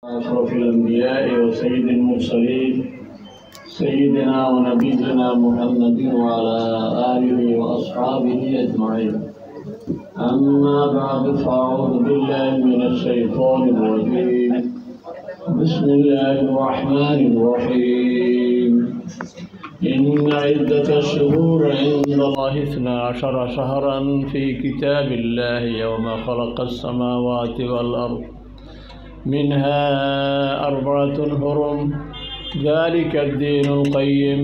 أشرف الأنبياء وسيد المرسلين سيدنا ونبينا محمد وعلى آله وأصحابه أجمعين. أما بعد فأعوذ بالله من الشيطان الرجيم. بسم الله الرحمن الرحيم. إن عدة الشهور عند الله 12 شهرا في كتاب الله يوم خلق السماوات والأرض منها 4 حرم ذلك الدين القيم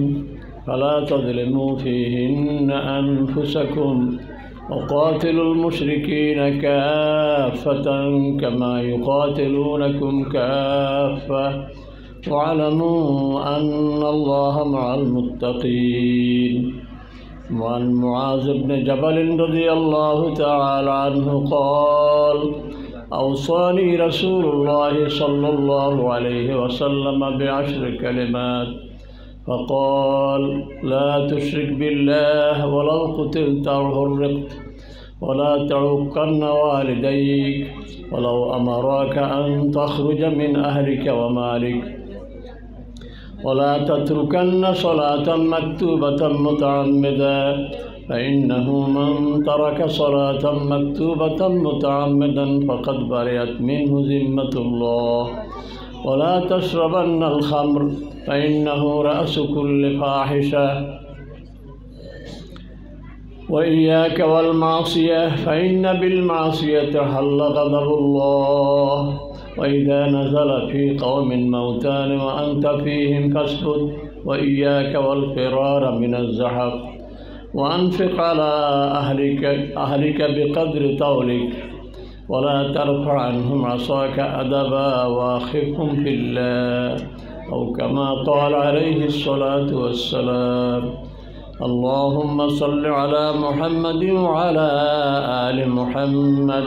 فلا تظلموا فيهن أنفسكم وقاتلوا المشركين كافة كما يقاتلونكم كافة واعلموا أن الله مع المتقين. وعن معاذ بن جبل رضي الله تعالى عنه قال: أوصاني رسول الله صلى الله عليه وسلم ب10 كلمات فقال: لا تشرك بالله ولو قتلت أو حرقت، ولا تعقن والديك، ولو أمراك أن تخرج من أهلك ومالك، ولا تتركن صلاة مكتوبة متعمدا، فإنه من ترك صلاة مكتوبة متعمدا فقد برئت منه ذمة الله. ولا تشربن الخمر فإنه رأس كل فاحشة. وإياك والمعصية فإن بالمعصية حل غضب الله. وإذا نزل في قوم موتان وأنت فيهم فاثبت. وإياك والفرار من الزحف. وأنفق على أهلك بقدر طولك، ولا ترفع عنهم عصاك أدبا وأخفهم في الله، أو كما قال عليه الصلاة والسلام. اللهم صل على محمد وعلى آل محمد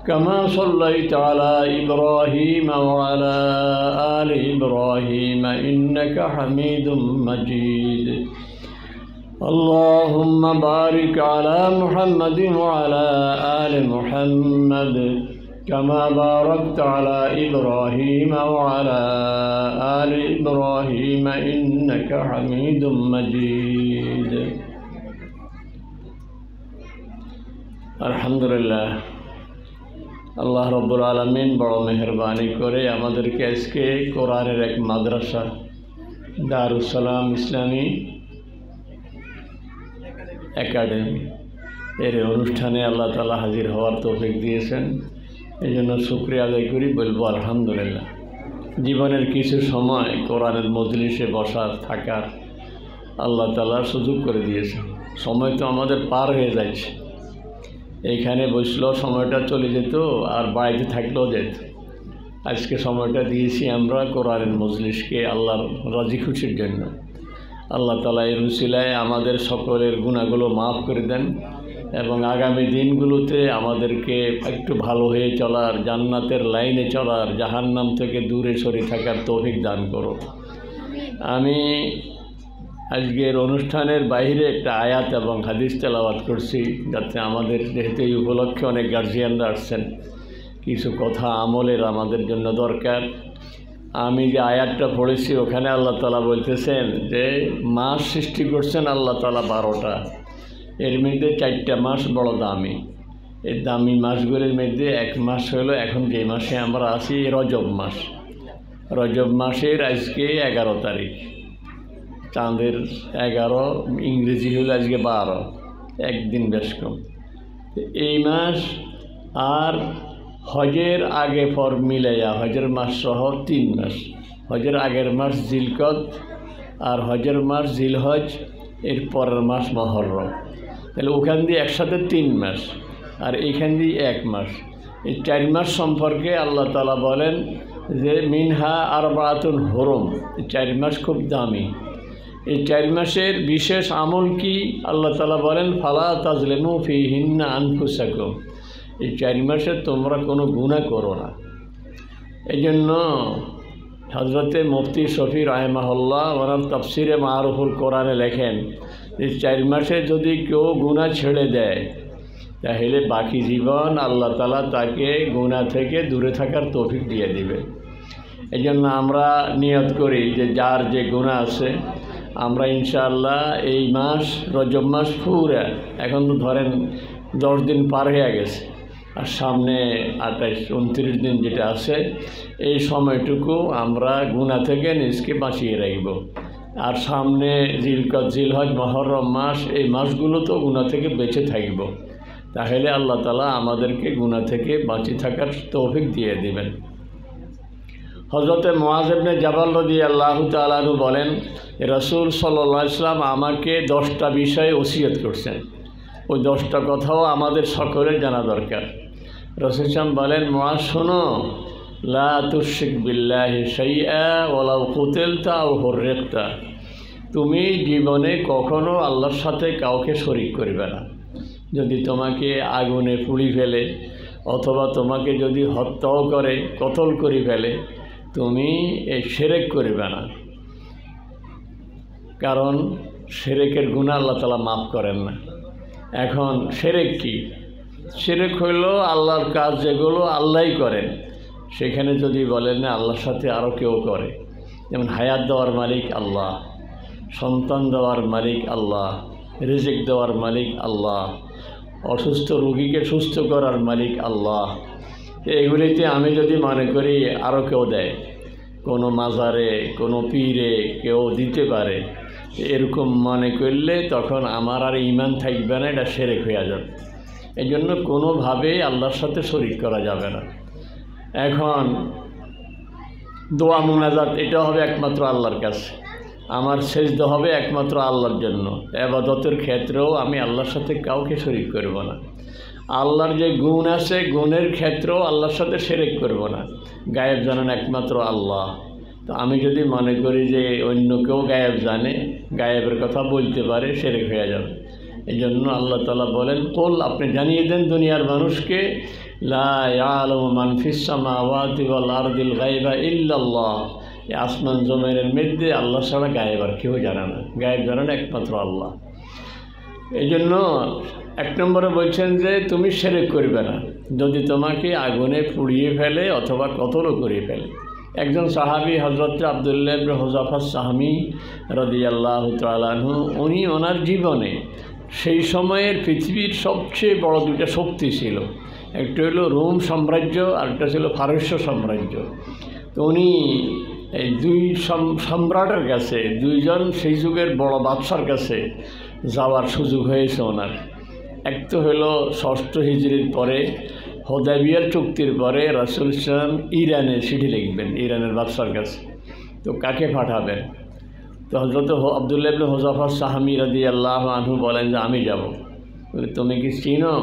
كما صليت على إبراهيم وعلى آل إبراهيم إنك حميد مجيد. اللهم بارك على محمد وعلى آل محمد كما باركت على إبراهيم وعلى آل إبراهيم إنك حميد مجيد. আলহামদুলিল্লাহ, আল্লাহ রব্বুল আলামিন বড় মেহেরবানি করে আমাদেরকে আজকে কোরআনের এক মাদ্রাসা দারুস সালাম ইসলামী একাডেমি এর অনুষ্ঠানে আল্লাহ তাআলা হাজির হওয়ার তৌফিক দিয়েছেন। এই জন্য শুকরিয়া আদায় করি, বলবো আলহামদুলিল্লাহ। জীবনের কিছু সময় কোরআনের মজলিসে বসার থাকার আল্লাহ তাআলা সুযোগ করে দিয়েছেন। সময় তো আমাদের পার হয়ে যাচ্ছে, এইখানে বসলেও সময়টা চলে যেত, আর বাড়িতে থাকলেও যেত। আজকে সময়টা দিয়েছি আমরা কোরআনের মজলিসকে আল্লাহর রাজি খুশির জন্য। আল্লাহ তাআলা এর উসিলায় আমাদের সকলের গুনাহগুলো মাফ করে দেন এবং আগামী দিনগুলোতে আমাদেরকে একটু ভালো হয়ে চলার, জান্নাতের লাইনে চলার, জাহান্নাম থেকে দূরে সরে থাকার তৌফিক দান করো। আমি আজকের অনুষ্ঠানের বাইরে একটা আয়াত এবং হাদিস তেলাওয়াত করছি, যাতে আমাদের যেহেতু এই উপলক্ষে অনেক গার্জিয়ানরা আসছেন, কিছু কথা আমলের আমাদের জন্য দরকার। আমি যে আয়াতটা পড়েছি ওখানে আল্লাহ তাআলা বলতেছেন যে মাস সৃষ্টি করছেন আল্লাহ তাআলা 12টা, এর মধ্যে 4টা মাস বড় দামি। এই দামি মাসগুলির মধ্যে এক মাস হলো এখন যে মাসে আমরা আছি, রজব মাস। রজব মাসের আজকে 11 তারিখ, চাঁদের 11, ইংরেজি হলো আজকে 12, একদিন বেশ কম। এই মাস আর হজের আগে পর মিলাইয়া হজের মাস সহ 3 মাস, হজের আগের মাস জিলকদ আর হজের মাস জিলহজ, এর পরের মাস মহররম। তাহলে ওখান দিয়ে একসাথে 3 মাস, আর এইখান দিয়ে 1 মাস। এই 4 মাস সম্পর্কে আল্লাহ তাআলা বলেন যে মিনহা 4 হুরুম, এই 4 মাস খুব দামি। এই 4 মাসের বিশেষ আমল কি আল্লাহ তাআলা বলেন, ফালা তাজলিমু ফিহিন্না আনফুসাকুম, এই 4 মাসে তোমরা কোনো গুনাহ করো না। এই জন্য হযরতে মুফতি শফি রাহিমাহুল্লাহ ওনার তাফসিরে মারুফুল কোরআনে লেখেন যে 4 মাসে যদি কেউ গুনাহ ছেড়ে দেয় তাহলে বাকি জীবন আল্লাহ তাআলা তাকে গুনাহ থেকে দূরে থাকার তৌফিক দিয়ে দিবে। এই জন্য আমরা নিয়ত করি যে যার যে গুনাহ আছে আমরা ইনশাআল্লাহ এই মাস রজব মাস পুরা, এখন তো ধরেন 10 দিন পার হয়ে গেছে, আর সামনে 28-29 দিন যেটা আছে এই সময়টুকু আমরা গুনাহ থেকে নিজকে বাঁচিয়ে রাখব। আর সামনে জিলহজ মুহররম মাস, এই মাসগুলো তো গুনাহ থেকে বেঁচে থাকব। তাহলে আল্লাহ তাআলা আমাদেরকে গুনাহ থেকে বাঁচিয়ে থাকার তৌফিক দিয়ে দিবেন। হযরতে মুআয ইবনে জাবাল রাদিয়াল্লাহু তাআলা আনহু বলেন, রাসূল সাল্লাল্লাহু আলাইহি ওয়াসাল্লাম আমাকে 10টা বিষয়ে ওসিয়ত করছেন। ওই 10টা কথাও আমাদের সকলের জানা দরকার। রাসূল সাল্লাল্লাহু বলেন, মুআয শোনো, লা তুশরিক বিল্লাহি শাইআ ওয়ালাউ কুতিলতা আও হুররিকতা। তুমি জীবনে কখনো আল্লাহর সাথে কাউকে শরীক করবে না। যদি তোমাকে আগুনে পুড়ি ফেলে অথবা তোমাকে যদি হত্যাও করে, কতল করে ফেলে, তুমি এই শিরক করবে না, কারণ শিরকের গুনাহ আল্লাহ তাআলা মাফ করেন না। এখন শিরক কি? শিরক হইল আল্লাহর কাজ যেগুলো আল্লাহই করেন, সেখানে যদি বলেন না আল্লাহর সাথে আরও কেউ করে, যেমন হায়াত দেওয়ার মালিক আল্লাহ, সন্তান দেওয়ার মালিক আল্লাহ, রিজিক দেওয়ার মালিক আল্লাহ, অসুস্থ রোগীকে সুস্থ করার মালিক আল্লাহ। এগুলিতে আমি যদি মনে করি আরও কেউ দেয়, কোনো মাজারে কোনো পীরে কেউ দিতে পারে, এরকম মনে করলে তখন আমার আর ঈমান থাকবে না, এটা শিরক হয়ে যাবে। এই জন্য কোনোভাবেই আল্লাহর সাথে শরীক করা যাবে না। এখন দোয়া মুনাজাত এটা হবে একমাত্র আল্লাহর কাছে, আমার সেজদা হবে একমাত্র আল্লাহর জন্য। ইবাদতের ক্ষেত্রেও আমি আল্লাহর সাথে কাউকে শরীক করব না। আল্লাহর যে গুণ আছে গুণের ক্ষেত্রেও আল্লাহর সাথে শিরক করব না। গায়েব জানেন একমাত্র আল্লাহ, তো আমি যদি মনে করি যে অন্য কেউ গায়েব জানে, গায়েবের কথা বলতে পারে, শিরক হয়ে যাবে। এই জন্য আল্লাহ তাআলা বলেন, কুল, আপনি জানিয়ে দেন দুনিয়ার মানুষকে, লা ইয়ালামু মান ফিস সামাওয়াতি ওয়াল আরদিল গায়বা ইল্লাল্লাহ। এই আসমান জমিনের মধ্যে আল্লাহ ছাড়া গায়েব আর কেউ জানে না, গায়েব জানেন একমাত্র আল্লাহ। এই জন্য 1 নম্বরে বলছেন যে তুমি শিরক করবে না যদি তোমাকে আগুনে পুড়িয়ে ফেলে অথবা কতলও করে ফেলে। একজন সাহাবী হযরত আব্দুল্লাহ ইবনে হুযাফা সাহমী রাদিয়াল্লাহু তাআলা আনহু, উনি ওনার জীবনে সেই সময়ের পৃথিবীর সবচেয়ে বড় 2টা শক্তি ছিল, একটা হলো রোম সাম্রাজ্য আর একটা ছিল ফারস্য সাম্রাজ্য। তো উনি এই 2 সম্রাটের কাছে, 2জন সেই যুগের বড় বাদশার কাছে যাওয়ার সুযোগ হয়েছে ওনার। এক তো হলো 6ষ্ঠ হিজরির পরে হুদায়বিয়ার চুক্তির পরে রাসূল সাল্লাল্লাহু আলাইহি ওয়াসাল্লাম ইরানে চিঠি লিখবেন ইরানের বাদশার কাছে। তো কাকে পাঠাবেন? তো হযরত আব্দুল্লাহ ইবনে হুযাফা সাহমী রাদিয়াল্লাহু আনহু বলেন যে আমি যাব। বলে তুমি কি চিনো?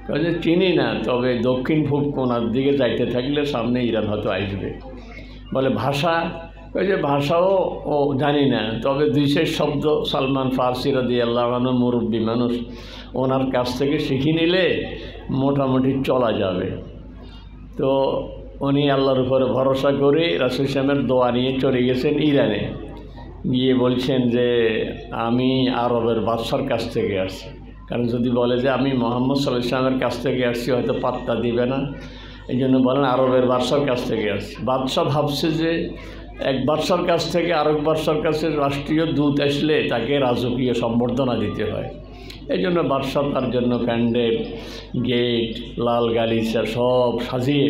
কাজে চিনি না, তবে দক্ষিণ পূব কোণার দিকে যাইতে থাকলে সামনে ইরান হয়তো আসবে। বলে ভাষা? যে ভাষাও জানি না, তবে 2 শব্দ সালমান ফারসি রাদিয়াল্লাহু আনহু মুরব্বী মানুষ, ওনার কাছ থেকে শিখে নিলে মোটামুটি চলা যাবে। তো উনি আল্লাহর উপরে ভরসা করে রাসূল সাল্লাল্লাহু দোয়া নিয়ে চলে গেছেন ইরানে। গিয়ে বলছেন যে আমি আরবের বাদশার কাছ থেকে আসছি, কারণ যদি বলে যে আমি মুহাম্মদ সাল্লাল্লাহু আলাইহি ওয়াসাল্লামের কাছ থেকে আসছি হয়তো পাত্তা দিবে না। এই জন্য বলেন আরবের বাদশার কাছ থেকে আসছি। বাদশা ভাবছে যে এক বাদশার কাছ থেকে আরেক বাদশার কাছে রাষ্ট্রীয় দূত আসলে তাকে রাজকীয় সম্বর্ধনা দিতে হয়। এই জন্য বাদশা তার জন্য প্যান্ডেল, গেট, লাল গালিচা সব সাজিয়ে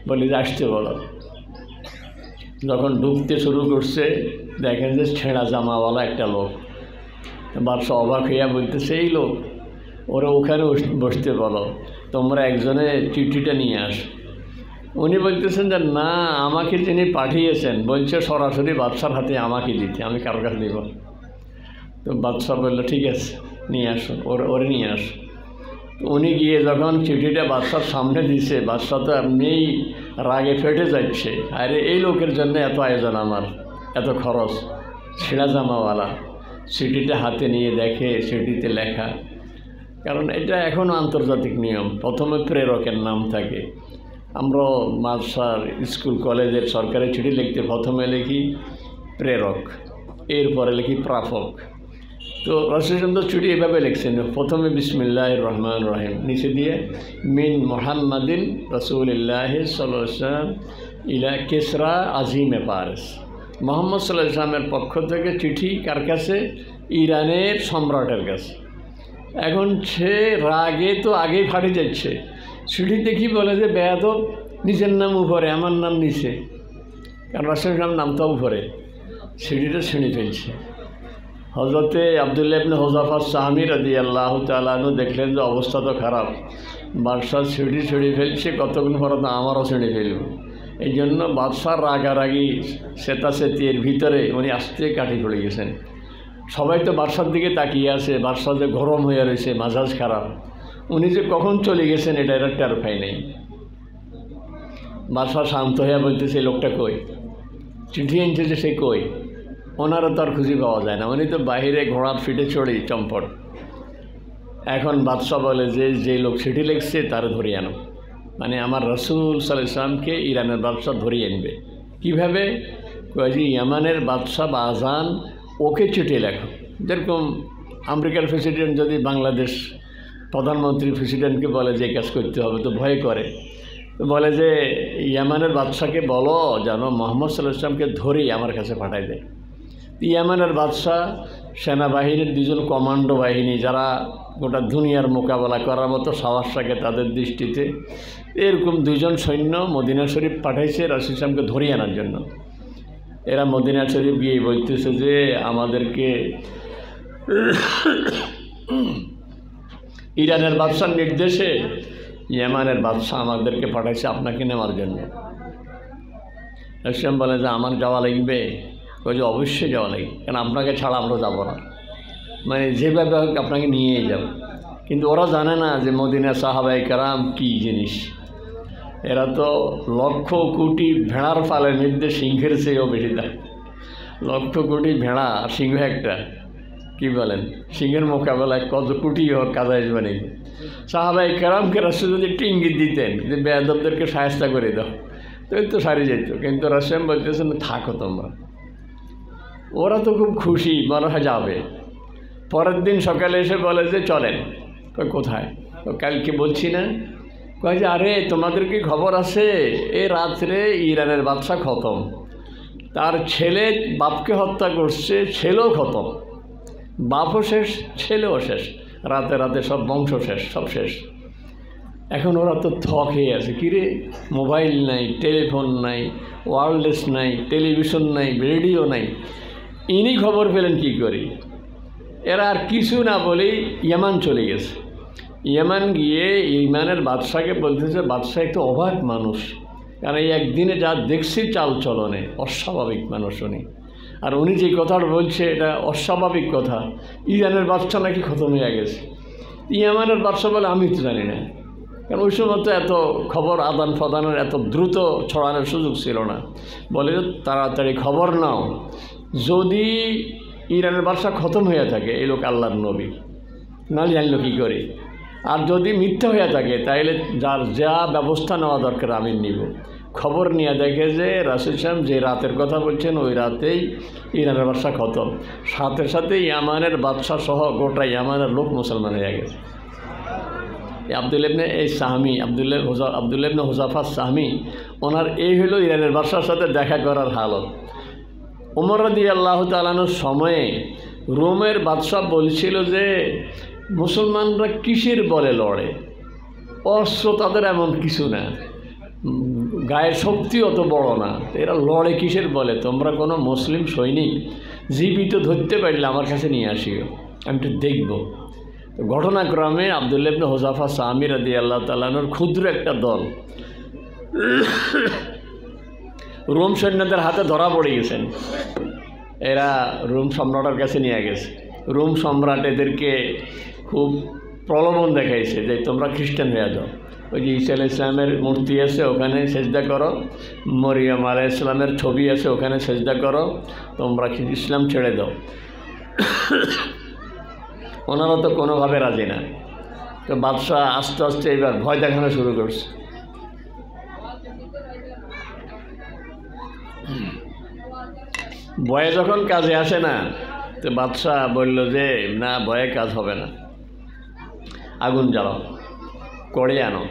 বলে যে আসতে বলো। যখন ঢুকতে শুরু করছে দেখেন যে ছেঁড়া জামাওয়ালা একটা লোক। বাদশা অবাক হইয়া বলতেছে, এই লোক, ওরা ওখানে বসতে বলো, তোমরা একজনে চিঠিটা নিয়ে আস। উনি বলতেছেন যে না, আমাকে যিনি পাঠিয়েছেন বলছে সরাসরি বাদশার হাতে আমাকে দিতে, আমি কারো কাছে দেব। তো বাদশা বললো ঠিক আছে নিয়ে আসো, ওরে নিয়ে আসো। উনি গিয়ে যখন চিঠিটা বাদশার সামনে দিছে, বাদশা তো এমনিই রাগে ফেটে যাচ্ছে, আরে এই লোকের জন্য এত আয়োজন, আমার এত খরচ, ছেঁড়া জামাওয়ালা। চিঠিটা হাতে নিয়ে দেখে চিঠিতে লেখা, কারণ এটা এখনও আন্তর্জাতিক নিয়ম, প্রথমে প্রেরকের নাম থাকে। আমরা মাদ্রাসার স্কুল কলেজের সরকারি চিঠি লিখতে প্রথমে লিখি প্রেরক, এরপরে লিখি প্রাপক। তো রাসূলুল্লাহ চিঠি এভাবে লিখছেন, প্রথমে বিসমিল্লাহির রহমানির রহিম, নিচে দিয়ে মিন মুহাম্মাদিন রাসূলিল্লাহি সাল্লাল্লাহু আলাইহি ওয়াসাল্লাম ইলা কেসরা আজিমে পারস। মুহাম্মদ সাল্লাল্লাহু আলাইহি ওয়াসাল্লামের পক্ষ থেকে চিঠি কার কাছে? ইরানের সম্রাটের কাছে। এখন সে রাগে তো আগেই ফাটে যাচ্ছে, চিঠি দেখি বলে যে বেয়াদব, নিজের নাম উপরে, আমার নাম নিচে, কারণ রাসূলের নামটা উপরে, চিঠিটা ছিঁড়ে ফেলছে। হজরতে আব্দুল্লাহ ইবনে হুযাফা সাহামী রাদিয়াল্লাহু তাআলা আনহু দেখলেন যে অবস্থা তো খারাপ, বাদশাহ ছিঁড়ে ফেলছে, কতক্ষণ পরে তো আমারও ছিঁড়ে ফেলব। এই জন্য বাদশার রাগারাগি সেতাসেতির ভিতরে উনি আস্তে কাঠি পড়ে গেছেন। সবাই তো বাদশার দিকে তাকিয়ে আছে, বাদশাহ যে গরম হয়ে রয়েছে, মাজাজ খারাপ, উনি যে কখন চলে গেছেন এটা এরা টের পায় নেই। বাদশাহ শান্ত হয়ে বলতেছে, লোকটা কই, চিঠি আনছে যে সে কই? ওনারও তো আর খুঁজে পাওয়া যায় না, উনি তো বাহিরে ঘোড়ার ফিটে চড়ি চম্পট। এখন বাদশাহ বলে যে লোক চিঠি লিখছে তার ধরিয়ে আনো, মানে আমার রাসূল সাল্লাল্লাহু আলাইহি ওয়াসাল্লামকে ইরানের বাদশাহ ধরিয়ে আনবে। কীভাবে? কয় যে ইয়ামানের বাদশাহ বা আজান ওকে চিঠি লেখো। যেরকম আমেরিকার প্রেসিডেন্ট যদি বাংলাদেশ প্রধানমন্ত্রী প্রেসিডেন্টকে বলে যে কাজ করতে হবে, তো ভয় করে, তো বলে যে ইয়ামানের বাদশাকে বলো যেন মুহাম্মদ সাল্লাল্লাহু আলাইহি ওয়াসাল্লামকে ধরি আমার কাছে পাঠায় দেয়। ইয়ামানের বাদশাহ সেনাবাহিনীর দুজন কমান্ডো বাহিনী, যারা গোটা দুনিয়ার মোকাবেলা করার মতো সাহস থাকে তাদের দৃষ্টিতে, এরকম দুজন সৈন্য মদিনা শরীফ পাঠাইছে রাসূল ইসলামকে ধরিয়ে আনার জন্য। এরা মদিনা শরীফ গিয়ে বলতেছে যে আমাদেরকে ইরানের বাদশার নির্দেশে ইয়ামানের বাদশাহ আমাদেরকে পাঠাইছে আপনাকে নেওয়ার জন্য। রাসূল ইসলাম বলে যে আমার যাওয়া লাগবে। ওই যে অবশ্যই যাওয়া লাগবে, কারণ আপনাকে ছাড়া আমরা যাবো না, মানে যেভাবে হোক আপনাকে নিয়েই যাব। কিন্তু ওরা জানে না যে মদিনা সাহাবায়ে কেরাম কী জিনিস। এরা তো লক্ষ কোটি ভেড়ার পালের মধ্যে সিংহের চেয়েও বেশি দাম। লক্ষ কোটি ভেড়া আর সিংহ একটা, কি বলেন, সিংহের মোকাবেলায় কত কোটি হোক কাজ আসবে নাকি? সাহাবায়ে কেরামকে রাসূল যদি একটু ইঙ্গিত দিতেন যে বেয়াদবদেরকে সাহায্য করে দাও, তো সারি যেত। কিন্তু রাসূল বলতেছেন থাকো তোমরা। ওরা তো খুব খুশি, মনে হয় যাবে। পরের দিন সকালে এসে বলে যে চলেন। কই কোথায়? কালকে বলছি না? কয় যে আরে তোমাদের কি খবর আছে, এই রাত্রে ইরানের বাদশাহ খতম, তার ছেলে বাপকে হত্যা করছে, ছেলেও খতম, বাপও শেষ, ছেলেও শেষ, রাতে রাতে সব বংশ শেষ, সব শেষ। এখন ওরা তো থক হয়ে আছে, কিরে মোবাইল নাই, টেলিফোন নাই, ওয়্যারলেস নাই, টেলিভিশন নাই, রেডিও নাই, ইনি খবর পেলেন কী করি? এরা আর কিছু না বলেই ইয়ামান চলে গেছে। ইয়ামান গিয়ে ইমানের বাদশাকে বলতেছে, বাদশাহ একটু অবাক মানুষ, কারণ এই একদিনে যা দেখছি চাল চলনে অস্বাভাবিক মানুষ উনি। আর উনি যে কথাটা বলছে এটা অস্বাভাবিক কথা, ইরানের বাদশাহ নাকি খতম হয়ে গেছে। ইয়ামানের বাদশাহ বলে আমি তো জানি না, কারণ ওই সময় তো এত খবর আদান প্রদানের এত দ্রুত ছড়ানোর সুযোগ ছিল না। বলে তাড়াতাড়ি খবর নাও, যদি ইরানের বাদশাহ খতম হয়ে থাকে এই লোক আল্লাহর নবী, নাহলে জানলো কী করে, আর যদি মিথ্যা হয়ে থাকে তাহলে যার যা ব্যবস্থা নেওয়া দরকার আমি নিব। খবর নিয়ে দেখে যে রাসূল সাহেব যে রাতের কথা বলছেন ওই রাতেই ইরানের বাদশাহ খতম, সাথে সাথে ইয়ামানের বাদশাহ সহ গোটা ইয়ামানের লোক মুসলমান হয়ে গেছে। আব্দুল্লাহ ইবনে হুযাফা সাহামী, ওনার এই হলো ইরানের বাদশার সাথে দেখা করার হালত। ওমর রাদিয়াল্লাহু তাআলা আনহুর সময়ে রোমের বাদশাহ বলছিল যে মুসলমানরা কিসের বলে লড়ে, অস্ত্র তাদের এমন কিছু না, গায়ের শক্তি অত বড় না, এরা লড়ে কিসের বলে? তোমরা কোনো মুসলিম সৈনিক জীবিত ধরতে পারলে আমার কাছে নিয়ে আসিও, আমি একটু দেখব। তো ঘটনাক্রমে আব্দুল্লাহ ইবনে হুযাফা সাহামী রাদিয়াল্লাহু তাআলা আনহুর ক্ষুদ্র একটা দল রোম সৈন্যদের হাতে ধরা পড়ে গেছেন। এরা রোম সম্রাটের কাছে নিয়ে গেছে। রোম সম্রাট এদেরকে খুব প্রলোভন দেখাইছে যে তোমরা খ্রিস্টান হয়ে যাও, ওই যে ঈসা আলাইহিস সালামের মূর্তি আছে ওখানে সেজদা করো, মরিয়ম আলাইহিস সালামের ছবি আছে ওখানে সেজদা করো, তোমরা ইসলাম ছেড়ে দাও। ওনারা তো কোনোভাবে রাজি না। তো বাদশাহ আস্তে আস্তে এবার ভয় দেখানো শুরু করছে। ভয়ে যখন কাজে আসে না, তো বাদশাহ বলল যে না, ভয়ে কাজ হবে না, আগুন জ্বালাও, কড়াই আনো,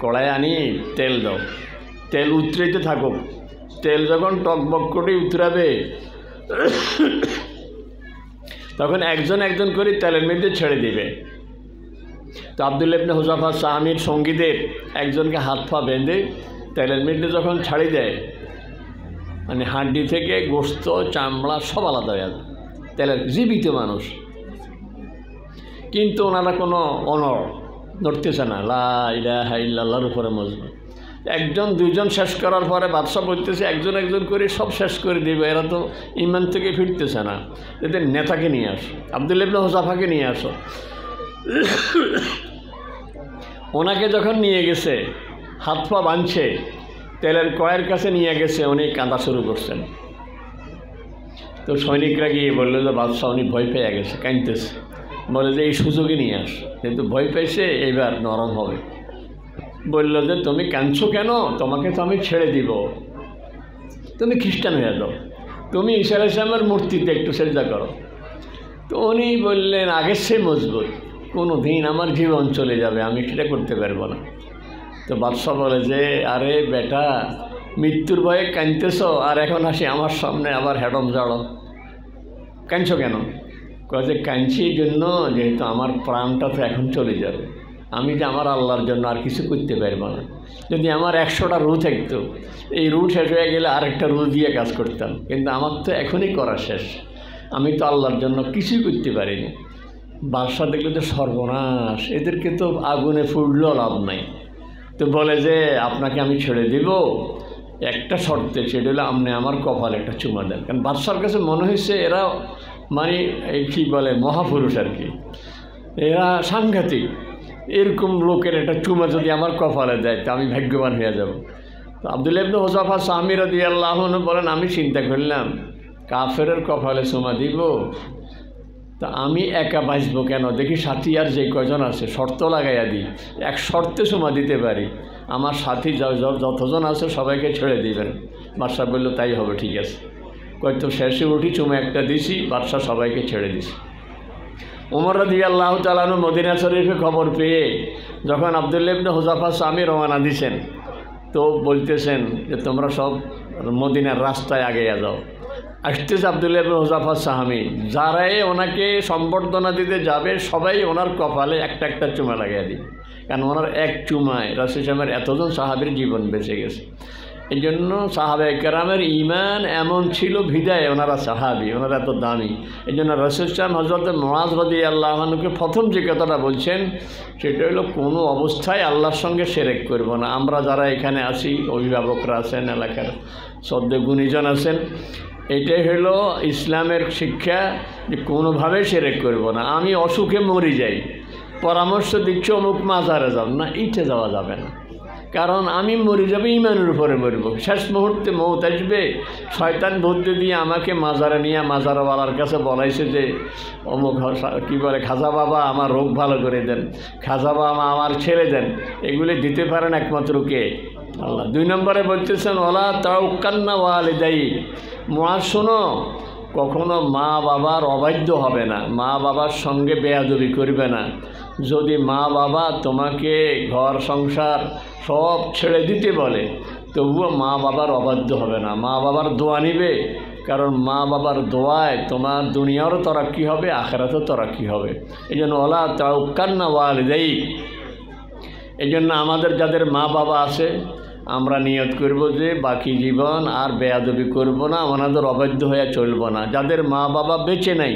কড়াই আনি তেল দাও, তেল উতরাইতে থাকুক, তেল যখন টকবক করে উতরাবে তখন একজন একজন করে তেলের মধ্যে ছেড়ে দিবে। তো আব্দুল্লাহ ইবনে হুযাফা সাহামীর সঙ্গীদের একজনকে হাত পা বেঁধে তেলের মধ্যে যখন ছাড়ি দেয়, মানে হাড্ডি থেকে গোশত চামড়া সব আলাদা হয়ে যায়, তেলের জীবিত মানুষ। কিন্তু ওনারা কোনো নড়তেছে না, লা ইলাহা ইল্লাল্লাহর উপরে মজবুত। একজন দুইজন শেষ করার পরে বাদশা বলতেছে একজন একজন করে সব শেষ করে দিবে, এরা তো ইমান থেকে ফিরতেছে না, এদের নেতাকে নিয়ে আসো, আব্দুল্লাহ ইবনে হুযাফাকে নিয়ে আসো। ওনাকে যখন নিয়ে গেছে, হাত পা বাঁধছে, তেলের কয়ের কাছে নিয়ে গেছে, উনি কাঁদা শুরু করছেন। তো সৈনিকরা গিয়ে বললো যে বাদশাহ উনি ভয় পেয়ে গেছে, কাঁদতেছে, বলে যে এই সুযোগে নিয়ে আস, কিন্তু ভয় পেয়েছে, এইবার নরম হবে। বলল যে তুমি কাঁদছো কেন, তোমাকে তো আমি ছেড়ে দিব, তুমি খ্রিস্টান হয়ে যাও, তুমি ঈসা আলাইহিস সালামের মূর্তিতে একটু সেজদা করো। তো উনি বললেন আগের সে মজবুত, কোনো দিন আমার জীবন চলে যাবে, আমি সেটা করতে পারবো না। তো বাদশাহ বলে যে আরে বেটা, মৃত্যুর ভয়ে কাঁদতেছ, আর এখন আসি আমার সামনে আবার হেডম জাড়ো, কাঁদছো কেন? কয়ে যে কাঁদছি এই জন্য যেহেতু আমার প্রাণটা তো এখন চলে যাবে, আমি যে আমার আল্লাহর জন্য আর কিছু করতে পারবো না। যদি আমার 100টা রু থাকতো, এই রু শেষ হয়ে গেলে আরেকটা রু দিয়ে কাজ করতাম, কিন্তু আমার তো এখনই করা শেষ, আমি তো আল্লাহর জন্য কিছুই করতে পারিনি। বাদশা দেখলে তো সর্বনাশ, এদেরকে তো আগুনে ফুটলেও লাভ নাই। তো বলে যে আপনাকে আমি ছেড়ে দিব একটা শর্তে, সেটা হলো আপনি আমার কপালে একটা চুমা দেন। কারণ বাদশার কাছে মনে হয়েছে এরা মানে এই কী বলে মহাপুরুষ আর কি, এরা সাংঘাতিক, এরকম লোকের একটা চুমা যদি আমার কপালে দেয় তো আমি ভাগ্যবান হয়ে যাব। তো আব্দুল্লাহ ইবনে হুযাফা সাহামী রাদিয়াল্লাহু আনহু বলেন আমি চিন্তা করলাম কাফেরের কপালে চুমা দিব, তা আমি একা বাঁচবো কেন, দেখি সাথী আর যে কয়জন আছে শর্ত লাগাইয়া দিই, এক শর্তে চুমা দিতে পারি, আমার সাথী যতজন আছে সবাইকে ছেড়ে দিবেন। বাদশা বলল তাই হবে, ঠিক আছে। কয়তো শেষে উঠি চুমা একটা দিছি, বাদশা সবাইকে ছেড়ে দিছি। ওমর রাদিয়াল্লাহু তাআলা আনহু মদিনা শরীফে খবর পেয়ে যখন আব্দুল্লাহ ইবনে হুযাফা সাহামী রওনা দিয়েছেন, তো বলতেছেন যে তোমরা সব মদিনার রাস্তায় আগিয়ে যাও। আসতেছে আব্দুল্লাহ ইবনে হুযাফা সাহামী, যারাই ওনাকে সম্বর্ধনা দিতে যাবে সবাই ওনার কপালে একটা একটা চুমা লাগিয়ে দিই, কারণ ওনার এক চুমায় রাসূল সাল্লাল্লাহু এতজন সাহাবীর জীবন বেঁচে গেছে। এই জন্য সাহাবায়ে কেরামের ঈমান এমন ছিল বিধায় ওনারা সাহাবী, ওনারা এত দামি। এই জন্য রাসূল সাল্লাল্লাহু হযরত মুআয রাদিয়াল্লাহু আনহুকে প্রথম যে কথাটা বলছেন সেটা হলো কোনো অবস্থায় আল্লাহর সঙ্গে শিরক করব না। আমরা যারা এখানে আছি, অভিভাবকরা আছেন, এলাকার শ্রদ্ধে গুণীজন আছেন, এটাই হলো ইসলামের শিক্ষা যে কোনোভাবে শিরক করব না। আমি অসুখে মরে যাই, পরামর্শ দিচ্ছ অমুক মাজারে যাও না, এইটা যাওয়া যাবে না, কারণ আমি মরে যাবে ইমানের উপরে মরব। শেষ মুহূর্তে মৌত আসবে, শয়তান বুদ্ধি দিয়ে আমাকে মাজারে নিয়ে মাজারওয়ালার কাছে বলাইছে যে অমুক কী বলে খাজা বাবা আমার রোগ ভালো করে দেন, খাজা বাবা আমার ছেড়ে দেন, এগুলি দিতে পারেন একমাত্র কে? আল্লাহ। 2 নম্বরে বলতেছেন ওয়ালা তাউক্কান্না ওয়ালিদাইক, মুআয শোনো, কখনো মা বাবার অবাধ্য হবে না, মা বাবার সঙ্গে বেয়াদবি করবে না। যদি মা বাবা তোমাকে ঘর সংসার সব ছেড়ে দিতে বলে তবুও মা বাবার অবাধ্য হবে না, মা বাবার দোয়া নিবে, কারণ মা বাবার দোয়ায় তোমার দুনিয়ারও তরাক্কি হবে, আখিরাতেও তরাক্কি হবে। এই জন্য ওয়ালা তাউক্কান্না ওয়ালিদাইক, এই জন্য আমাদের যাদের মা বাবা আছে আমরা নিয়ত করব যে বাকি জীবন আর বেয়াদবি করব না, ওনাদের অবাধ্য হয়ে চলব না। যাদের মা বাবা বেঁচে নাই,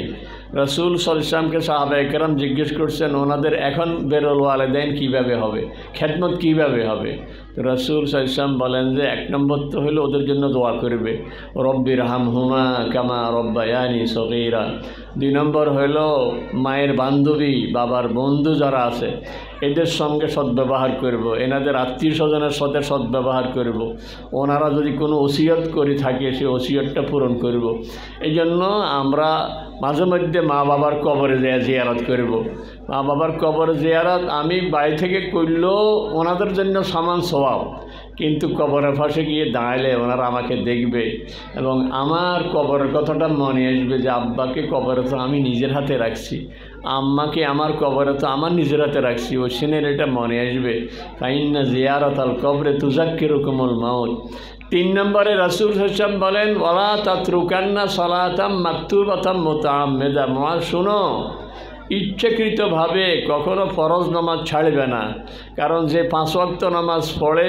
রাসূল সাল্লাল্লাহু আলাইহি ওয়াসাল্লামকে সাহাবায়ে কেরাম জিজ্ঞেস করছেন ওনাদের এখন বেরুল ওয়ালিদাইন কীভাবে হবে, খেদমত কীভাবে হবে? তো রাসূল সাল্লাল্লাহু আলাইহি ওয়াসাল্লাম বলেন যে 1 নম্বর তো হলো ওদের জন্য দোয়া করবে, রব্বির হামহুমা কামা রব্বায়ানি সগীরা। 2 নম্বর হলো মায়ের বান্ধবী বাবার বন্ধু যারা আছে এদের সঙ্গে সদ্ব্যবহার করব, এনাদের আত্মীয় স্বজনের সাথে সদ্ব্যবহার করব, ওনারা যদি কোনো ওসিয়ত করে থাকে সেই ওসিয়তটা পূরণ করব। এই জন্য আমরা মাঝে মধ্যে মা বাবার কবরে জিয়ারত করব। মা বাবার কবর জিয়ারত আমি বাড়ি থেকে করলেও ওনাদের জন্য সমান সওয়াব, কিন্তু কবরের পাশে গিয়ে দাঁড়ালে ওনারা আমাকে দেখবে এবং আমার কবরের কথাটা মনে আসবে যে আব্বাকে কবরে তো আমি নিজের হাতে রাখছি, আম্মাকে আমার কবরে তো আমার নিজের হাতে রাখছি, ও সিনের এটা মনে আসবে। ফাইন্না জিয়ারাতাল কবরে তুযাক্কিরুকুমুল মাউত, 3 নম্বরে রাসূল সাল্লাল্লাহু আলাইহি ওয়াসাল্লাম বলেন ওয়ালা তাতরুকান্না সালাতাম মাকতুবাতাম মুতাআম্মিদা, মুআজ শুনো, ইচ্ছাকৃতভাবে কখনো ফরজ নামাজ ছাড়বে না, কারণ যে 5 ওয়াক্ত নামাজ পড়ে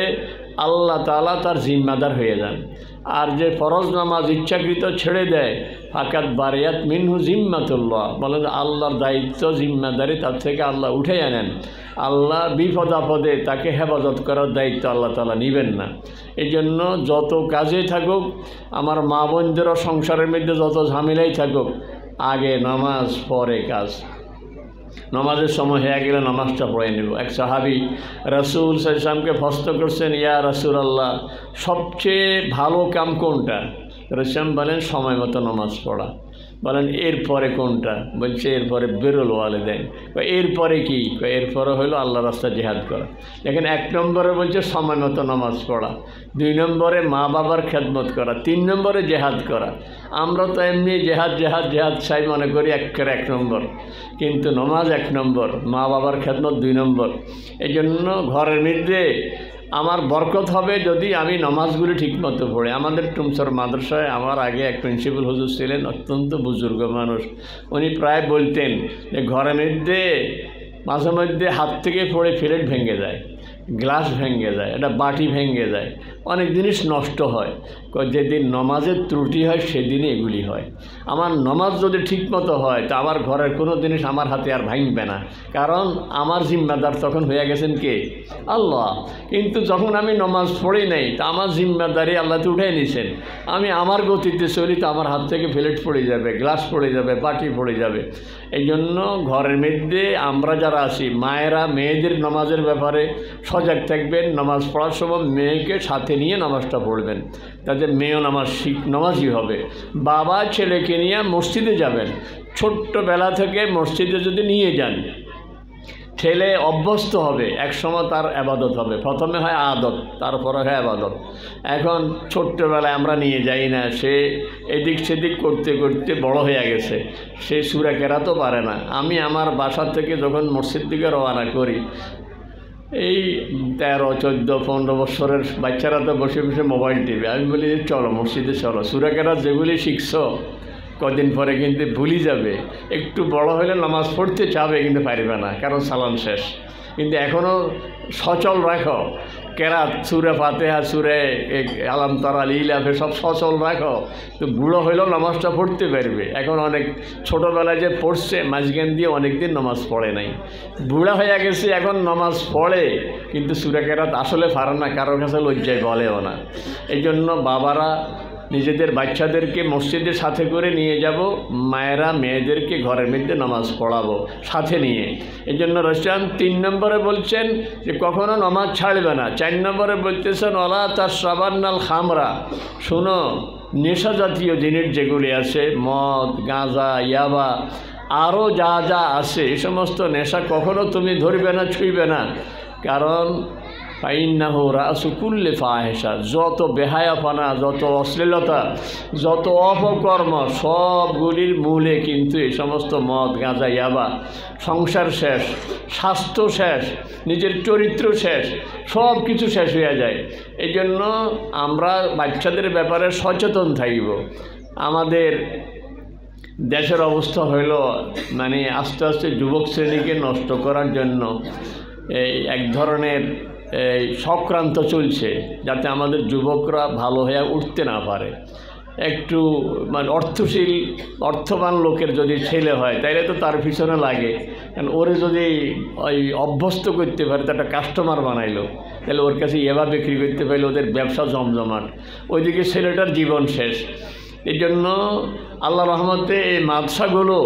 আল্লাহ তাআলা তার জিম্মাদার হয়ে যান। আর যে ফরজ নামাজ ইচ্ছাকৃত ছেড়ে দেয় ফাকাত বারিয়াত মিনহু জিম্মাতুল্লাহ, বলেন আল্লাহর দায়িত্ব জিম্মাদারি তার থেকে আল্লাহ উঠে আনেন। আল্লাহ বিপদ আপদে তাকে হেফাজত করার দায়িত্ব আল্লাহ তাআলা নেবেন না। এই জন্য যত কাজে থাকুক, আমার মা বোনদেরও সংসারের মধ্যে যত ঝামেলাই থাকুক, আগে নামাজ পরে কাজ। নামাজের সময় হয়ে গেলে নামাজটা পড়ে নেব। এক সাহাবী রাসূল সাল্লাল্লাহু আলাইহি ওয়াসাল্লামকে প্রশ্ন করছেন, ইয়া রাসূলুল্লাহ, সবচেয়ে ভালো কাম কোনটা? রাসূল বলেন সময় মতো নামাজ পড়া। বলেন এরপরে কোনটা? বলছে এরপরে বিরুল ওয়ালিদাইন। এরপরে কি? এরপরে হলো আল্লাহ রাস্তায় জিহাদ করা। দেখেন 1 নম্বরে বলছে সময় মতো নামাজ পড়া, 2 নম্বরে মা বাবার খেদমত করা, 3 নম্বরে জিহাদ করা। আমরা তো এমনি জেহাদ জেহাদ জেহাদ চাই মনে করি 1 নম্বর, কিন্তু নামাজ 1 নম্বর, মা বাবার খেদমত 2 নম্বর। এই জন্য ঘরের মধ্যে আমার বরকত হবে যদি আমি নামাজগুলি ঠিকমতো পড়ি। আমাদের টুমসর মাদ্রাসায় আমার আগে এক প্রিন্সিপাল হুজুর ছিলেন, অত্যন্ত বুজুর্গ মানুষ। উনি প্রায় বলতেন যে ঘরের মধ্যে মাঝে মধ্যে হাত থেকে পড়ে প্লেট ভেঙে যায়, গ্লাস ভেঙে যায়, একটা বাটি ভেঙে যায়, অনেক জিনিস নষ্ট হয়। যেদিন নমাজের ত্রুটি হয় সেদিনই এগুলি হয়। আমার নমাজ যদি ঠিকমতো হয় তা আমার ঘরের কোনো জিনিস আমার হাতে আর ভাঙবে না, কারণ আমার জিম্মাদার তখন হয়ে গেছেন কে? আল্লাহ। কিন্তু যখন আমি নমাজ পড়ি নাই তা আমার জিম্মাদারি আল্লাহ তো উঠে নিয়েছেন। আমি আমার গতিতে চলি তো আমার হাত থেকে প্লেট পড়ে যাবে, গ্লাস পড়ে যাবে, বাটি পড়ে যাবে। এই জন্য ঘরের মধ্যে আমরা যারা আছি মায়েরা মেয়েদের নামাজের ব্যাপারে সজাগ থাকবেন। নামাজ পড়ার সময় মেয়েকে সাথে নিয়ে নামাজটা পড়বেন, তাতে মেয়েও নামাজি হবে। বাবা ছেলেকে নিয়ে মসজিদে যাবেন, ছোট্টবেলা থেকে মসজিদে যদি নিয়ে যান ছেলে অভ্যস্ত হবে, এক সময় তার আবাদত হবে। প্রথমে হয় আদত, তারপরে হয় আবাদত। এখন ছোট্টবেলায় আমরা নিয়ে যাই না, সে এদিক সেদিক করতে করতে বড় হয়ে গেছে, সে সূরা কেরাতও পারে না। আমি আমার বাসা থেকে যখন মসজিদ দিকে রওনা করি, এই 13, 14, 15 বছরের বাচ্চারা তো বসে বসে মোবাইল টিভি। আমি বলি চলো মসজিদে চলো, সূরা কেরাত যেগুলি শিখছো কদিন পরে কিন্তু ভুলি যাবে। একটু বড় হলে নামাজ পড়তে চাবে কিন্তু পারবে না, কারণ সালাম শেষ। কিন্তু এখনও সচল রাখো কেরাত, সূরা ফাতিহা, সূরা আলাম তারা, ইলাফে সব সচল রাখো, তো বুড়ো হইলেও নামাজটা পড়তে পারবে। এখন অনেক ছোটোবেলায় যে পড়ছে মাঝখান দিয়ে অনেক দিন নামাজ পড়ে নাই, বুড়া হয়ে গেছে, এখন নামাজ পড়ে কিন্তু সূরা কেরাত আসলে পারে না, কারোর কাছে লজ্জায় বলেও না। এই জন্য বাবারা নিজেদের বাচ্চাদেরকে মসজিদের সাথে করে নিয়ে যাব, মায়েরা মেয়েদেরকে ঘরের মধ্যে নামাজ পড়াবো সাথে নিয়ে। এই জন্য রাসূল 3 নম্বরে বলছেন যে কখনো নামাজ ছাড়বে না। 4 নম্বরে বলতেছেন ওয়ালা তাশরাবান্নাল খামরা, শোনো নেশা জাতীয় জিনিস যেগুলি আছে, মদ, গাঁজা, ইয়াবা, আরও যা যা আছে, এই সমস্ত নেশা কখনো তুমি ধরবে না, ছুঁইবে না, কারণ ফাইন্নাহু রাসু কুল্লি ফাহিশা, যত বেহায়াপনা, যত অশ্লীলতা, যত অপকর্ম সবগুলির মূলে কিন্তু এই সমস্ত মদ, গাঁজা, ইয়াবা। সংসার শেষ, স্বাস্থ্য শেষ, নিজের চরিত্র শেষ, সব কিছু শেষ হয়ে যায়। এই জন্য আমরা বাচ্চাদের ব্যাপারে সচেতন থাকব। আমাদের দেশের অবস্থা হইল মানে আস্তে আস্তে যুবক শ্রেণীকে নষ্ট করার জন্য এই এক ধরনের চক্রান্ত চলছে, যাতে আমাদের যুবকরা ভালো হয়ে উঠতে না পারে। একটু মানে অর্থশীল অর্থবান লোকের যদি ছেলে হয় তাইলে তো তার পিছনে লাগে, কারণ ওরে যদি ওই অভ্যস্ত করতে পারে, তো একটা কাস্টমার বানাইলো, তাহলে ওর কাছে এবার বিক্রি করতে পারলে ওদের ব্যবসা জমজমাট, ওইদিকে ছেলেটার জীবন শেষ। এই জন্য আল্লাহ রহমতে এই মাদ্রাসাগুলো,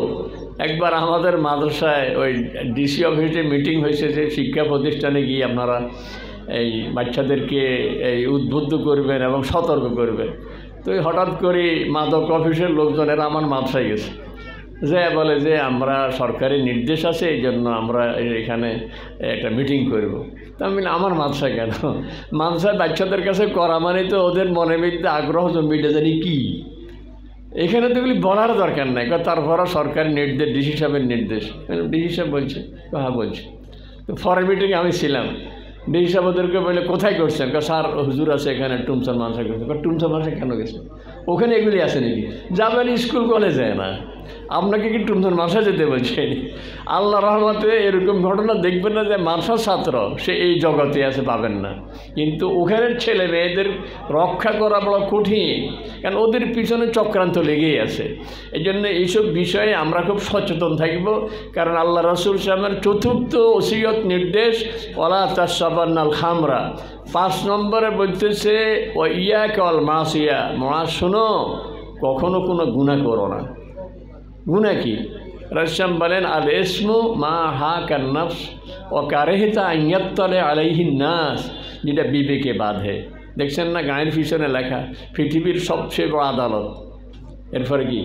একবার আমাদের মাদ্রাসায় ওই ডিসি অফিসে মিটিং হয়েছে যে শিক্ষা প্রতিষ্ঠানে গিয়ে আপনারা এই বাচ্চাদেরকে এই উদ্বুদ্ধ করবেন এবং সতর্ক করবেন। তো হঠাৎ করে মাদক অফিসের লোকজনেরা আমার মাদ্রাসায় গেছে, যে বলে যে আমরা সরকারি নির্দেশ আছে, এই জন্য আমরা এখানে একটা মিটিং করব। তা আমি আমার মাদ্রাসায় কেন? মাদ্রাসায় বাচ্চাদের কাছে করা মানে তো ওদের মনের মধ্যে আগ্রহ জন্মিটা জানি কী, এখানে তো এগুলি বলার দরকার নাই। তারপরও সরকারি নির্দেশ, ডিসি সাহেবের নির্দেশ, ডিসি সাহেব বলছে, হ্যাঁ বলছে। তো ফরেন মিটিংয়ে আমি ছিলাম, ডিসি সাহেব ওদেরকে বলে কোথায় করছেন? স্যার হুজুর আছে এখানে টুমসার মানসা করছে। টুমসার মানসা কেন গেছে? ওখানে এগুলি আছে নাকি? যাবেন স্কুল কলেজে না, আপনাকে কি টুমসার মানসা যেতে বলছে? আল্লাহ রহমতে এরকম ঘটনা দেখবেন না যে মানসার ছাত্র সে এই জগতে আছে, পাবেন না। কিন্তু ওখানের ছেলে মেয়েদের রক্ষা করা বড় কঠিন, কারণ ওদের পিছনে চক্রান্ত লেগেই আছে। এই জন্য এইসব বিষয়ে আমরা খুব সচেতন থাকব, কারণ আল্লাহ রাসূল সাল্লাল্লাহু আলাইহি ওয়াসাল্লামের চতুর্থ ওসিয়ত নির্দেশ ওয়ালা তাশরাবান্নাল খামরা। 5 নম্বরে বলতেছে ও ইয়াকা ওয়াল মাসিয়া, শোনো কখনো কোনো গুনাহ করো না। গুনাহ কি? রাসূল বলেন আল ইসমু মা হাকান নফস ওয়া কারাহিতা আন ইয়াত্তালি আলাইহিন নাস, যেটা বিবেকে বাধে। দেখছেন না গায়ের পিছনে লেখা পৃথিবীর সবচেয়ে বড় আদালত, এরপরে কি?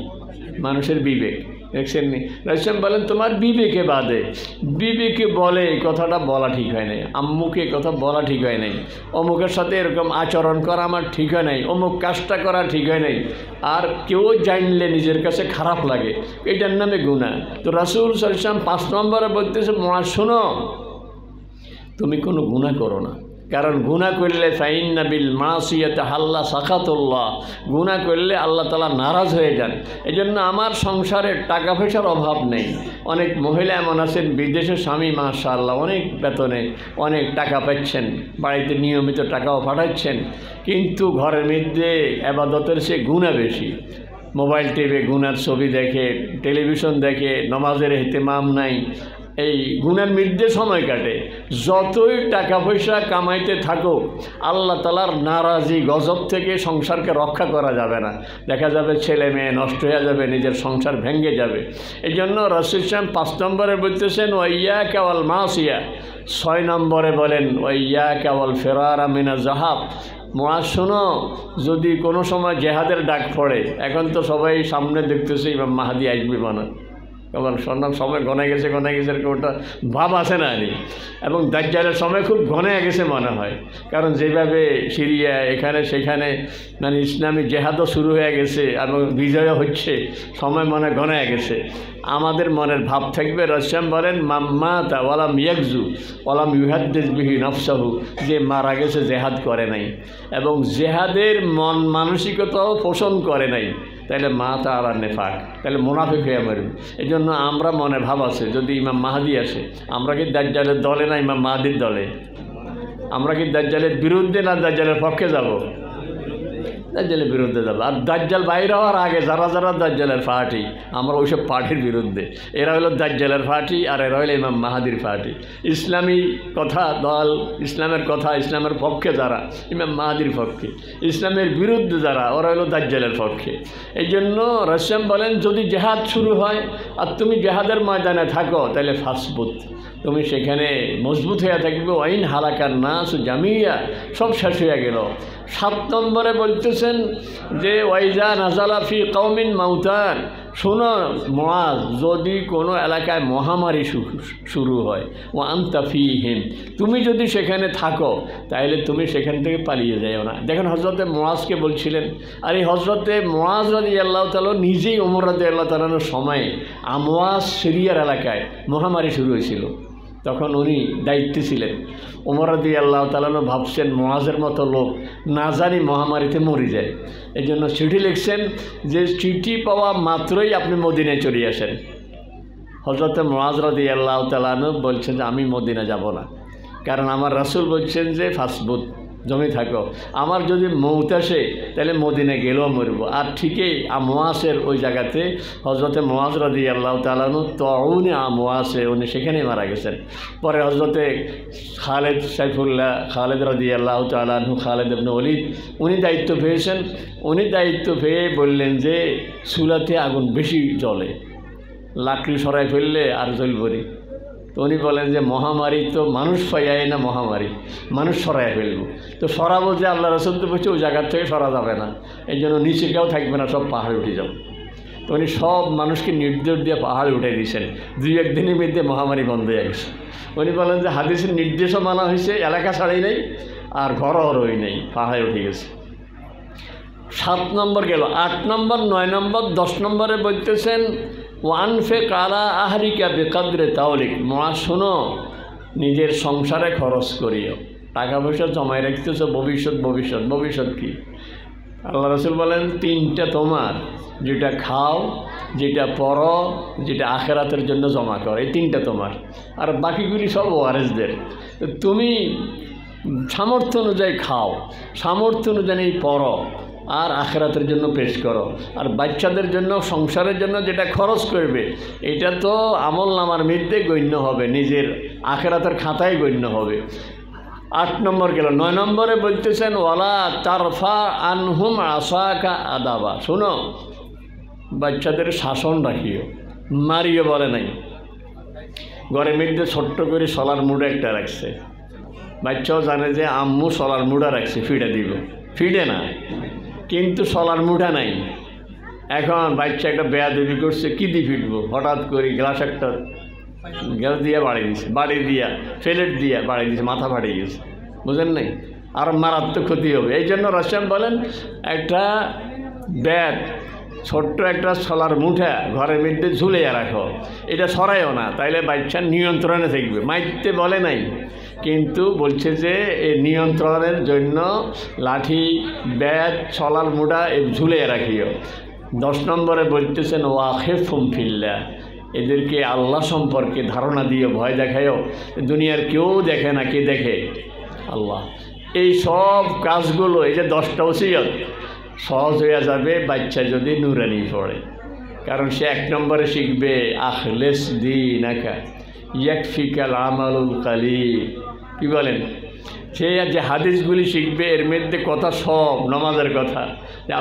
মানুষের বিবেক। দেখছেন নি? রাসূল বলেন তোমার বিবেকে বাধে, বিবেকে বলে এই কথাটা বলা ঠিক হয় নাই, আম্মুকে কথা বলা ঠিক হয় নাই, অমুকের সাথে এরকম আচরণ করা আমার ঠিক হয় নাই, অমুক কাজটা করা ঠিক হয় নাই, আর কেউ জানলে নিজের কাছে খারাপ লাগে, এইটার নামে গুনাহ। তো রাসূল সাল্লাল্লাহু আলাইহি ওয়াসাল্লাম 5 নম্বরে বলতেছে শোনো তুমি কোনো গুনাহ করো না, কারণ গুনাহ করলে ফাইন্না বিল মাসিয়াতি হাল্লা সাখাতুল্লাহ, গুনাহ করলে আল্লাহ তাআলা নারাজ হয়ে যান। এই জন্য আমার সংসারে টাকা পয়সার অভাব নেই। অনেক মহিলা এমন আছেন বিদেশে স্বামী মাশাআল্লাহ অনেক বেতনে অনেক টাকা পাচ্ছেন, বাড়িতে নিয়মিত টাকাও পাঠাচ্ছেন, কিন্তু ঘরের মধ্যে ইবাদতের চেয়ে গুনাহ বেশি। মোবাইল টিপে গুনার ছবি দেখে, টেলিভিশন দেখে, নামাজের ইহতিমাম নাই, এই গুনার মধ্যে সময় কাটে। যতই টাকা পয়সা কামাইতে থাকো আল্লাহ তাআলার নারাজি গজব থেকে সংসারকে রক্ষা করা যাবে না। দেখা যাবে ছেলে মেয়ে নষ্ট হয়ে যাবে, নিজের সংসার ভেঙে যাবে। এই জন্য রাসূল সাল্লাল্লাহু আলাইহি ওয়াসাল্লাম 5 নম্বরে বলতেছেন ওয়াইয়াকা ওয়াল মাসিয়া। 6 নম্বরে বলেন ওয়াইয়াকা ওয়াল ফিরারা মিনাজ যাহাব। শোনো যদি কোনো সময় জেহাদের ডাক পড়ে, এখন তো সবাই সামনে দেখতেছে ইমাম মাহদী আসবে বানা, কারণ সময় ঘনে গেছে এরকম একটা ভাব আছে না নি, এবং দাজ্জালের সময় খুব ঘনে গেছে মনে হয়, কারণ যেভাবে সিরিয়া এখানে সেখানে মানে ইসলামী জেহাদও শুরু হয়ে গেছে এবং বিজয়ও হচ্ছে, সময় মনে ঘনে গেছে। আমাদের মনের ভাব থাকবে রাসূল বলেন মাম্মাতা ওয়ালাম ইয়াকজু ওয়ালাম ইউহাদ্দিস বিহি নফসাহু, যে মারা গেছে জেহাদ করে নাই এবং জেহাদের মন মানসিকতাও পোষণ করে নাই, তাহলে মাতা আলা নেফাক, তাহলে মুনাফিক হয়ে মরবে। এই জন্য আমরা মনে ভাব আছে যদি ইমাম মাহদী আসে, আমরা কি দাজ্জালের দলে না ইমাম মাহদীর দলে? আমরা কি দাজ্জালের বিরুদ্ধে না দাজ্জালের পক্ষে যাব? দাজ্জালের বিরুদ্ধে যাবো। আর দাজ্জাল বাইরে হওয়ার আগে যারা যারা দাজ্জালের পার্টি, আমরা ওইসব পার্টির বিরুদ্ধে। এরা হলো দাজ্জালের পার্টি আর এরা হলো ইমাম মাহদীর পার্টি। ইসলামী কথা দল, ইসলামের কথা ইসলামের পক্ষে যারা ইমাম মাহদীর পক্ষে, ইসলামের বিরুদ্ধে যারা ওরা হলো দাজ্জালের পক্ষে। এই জন্য রাসূল বলেন যদি জেহাদ শুরু হয় আর তুমি জেহাদের ময়দানে থাকো তাহলে ফাসবুত, তুমি সেখানে মজবুত হয়ে থাকবে। ওয়াইন হালাকান নাস জামিয়া, সব শেষ হয়ে গেল। 7 নম্বরে বলতেছেন যে ওয়াইজা নাজালা ফি কওমিন মাউতান, শোনো মুআজ যদি কোনো এলাকায় মহামারী শুরু হয় ও আনতা ফীহিম, তুমি যদি সেখানে থাকো তাহলে তুমি সেখান থেকে পালিয়ে যাও না। দেখেন হযরতে মুআজকে বলছিলেন, আর এই হযরতে মুআজ রাদিয়াল্লাহু তাআলা নিজেই ওমর রাদিয়াল্লাহু তাআলার সময়ে আমওয়াস সিরিয়ার এলাকায় মহামারী শুরু হয়েছিল, তখন উনি দায়িত্বে ছিলেন। ওমর রাদিয়াল্লাহু তাআলা ভাবছেন মুআজের মতো লোক না জানি মহামারীতে মরে যায়, এই জন্য চিঠি লিখছেন যে চিঠি পাওয়া মাত্রই আপনি মদিনায় চলে আসেন। হযরত মুআজ রাদিয়াল্লাহু তাআলা বলছেন যে আমি মদিনা যাব না, কারণ আমার রাসূল বলছেন যে ফাসবুত, জমি থাকো, আমার যদি মৌত আসে তাহলে মদিনা গেলেও মরব। আর ঠিকই আমওয়াসের ওই জায়গাতে হযরতে মুআজ রাদিয়াল্লাহু তাআলা তাউনে আমওয়াসে উনি সেখানেই মারা গেছেন। পরে হযরতে খালেদ রাদিয়াল্লাহু তাআলা খালেদ ইবনে ওলীদ উনি দায়িত্ব পেয়েছেন। উনি দায়িত্ব পেয়ে বললেন যে চুলাতে আগুন বেশি জ্বলে, লাকড়ি সরাই ফেললে আর জ্বলবরি। তো উনি বলেন যে মহামারী তো মানুষ পাইয়াই না, মহামারী মানুষ সরাই ফেলব। তো সরাবো যে আল্লাহ রাসূল তো বলছে ওই জায়গার থেকে সরা যাবে না, এই জন্য নিচে কেউ থাকবে না, সব পাহাড়ে উঠে যাও। তো উনি সব মানুষকে নির্দেশ দিয়ে পাহাড়ে উঠে দিয়েছেন। 2-1 দিনের মধ্যে মহামারী বন্ধ হয়ে গেছে। উনি বলেন যে হাদিসের নির্দেশও মানা হয়েছে, এলাকা ছাড়াই নেই আর ঘরও রই নেই, পাহাড়ে উঠে গেছে। 7 নম্বর গেল। 8 নম্বর, 9 নম্বর, 10 নম্বরে বলতেছেন ওয়ানফিক আলা আহলিকা বিকদরি তাওলিক। শোনো নিজের সংসারে খরচ করিও। টাকা পয়সা জমায় রাখতেছ ভবিষ্যৎ ভবিষ্যৎ ভবিষ্যৎ কি? আল্লাহ রাসূল বলেন তিনটা তোমার, যেটা খাও, যেটা পড়ো, যেটা আখেরাতের জন্য জমা করো, এই তিনটা তোমার, আর বাকিগুলি সব ওয়ারেসদের। তো তুমি সামর্থ্য অনুযায়ী খাও, সামর্থ্য অনুযায়ী পড়ো, আর আখেরাতের জন্য পেশ করো। আর বাচ্চাদের জন্য সংসারের জন্য যেটা খরচ করবে এটা তো আমল নামার মধ্যে গণ্য হবে, নিজের আখেরাতের খাতায় গণ্য হবে। 8 নম্বর গেল। 9 নম্বরে বলতেছেন ওয়ালা তারফা আনহুম আসাকা আদাবা। শোনো, বাচ্চাদের শাসন রাখিও, মারিও বলে নাই। ঘরের মধ্যে ছোট্ট করে সলার মুড়া একটা রাখছে, বাচ্চাও জানে যে আম্মু সলার মুড়া রাখছে, ফিডে দিব, ফিডে না কিন্তু সলার মুঠা নাই। এখন বাচ্চা একটা বেয়াদবি করছে, কী দিয়ে ফিটবো, হঠাৎ করে গ্লাস একটা গ্যাস দিয়া বাড়ি দিছে, বাড়ি দিয়া ফেলেট দিয়া বাড়ি দিছে, মাথা ফাটে গেছে, বুঝেন নাই? আর মারাত্মক ক্ষতি হবে। এই জন্য রাশিয়ান বলেন একটা ব্যাট, ছোট্ট একটা সলার মুঠা ঘরের মধ্যে ঝুলিয়ে রাখো, এটা সরাইও না, তাইলে বাচ্চা নিয়ন্ত্রণে থাকবে। মাইতে বলে নাই, কিন্তু বলছে যে এই নিয়ন্ত্রণের জন্য লাঠি, ব্যাট, সলার মুঠা ঝুলিয়ে রাখিও। 10 নম্বরে বলতেছেন ওয়াখিফহুম ফিল্লাহ, এদেরকে আল্লাহ সম্পর্কে ধারণা দিও, ভয় দেখায়ও। দুনিয়ার কেউ দেখে না, কে দেখে? আল্লাহ। এই সব কাজগুলো, এই যে 10টা ওসিয়ত সহজ হয়ে যাবে বাচ্চা যদি নুরানি পড়ে। কারণ সে 1 নম্বরে শিখবে আখলেস দীনাকা ইয়াকফিকাল আমালুল কালিল। কি বলেন? সে যে হাদিসগুলি শিখবে এর মধ্যে কথা সব নামাজের কথা,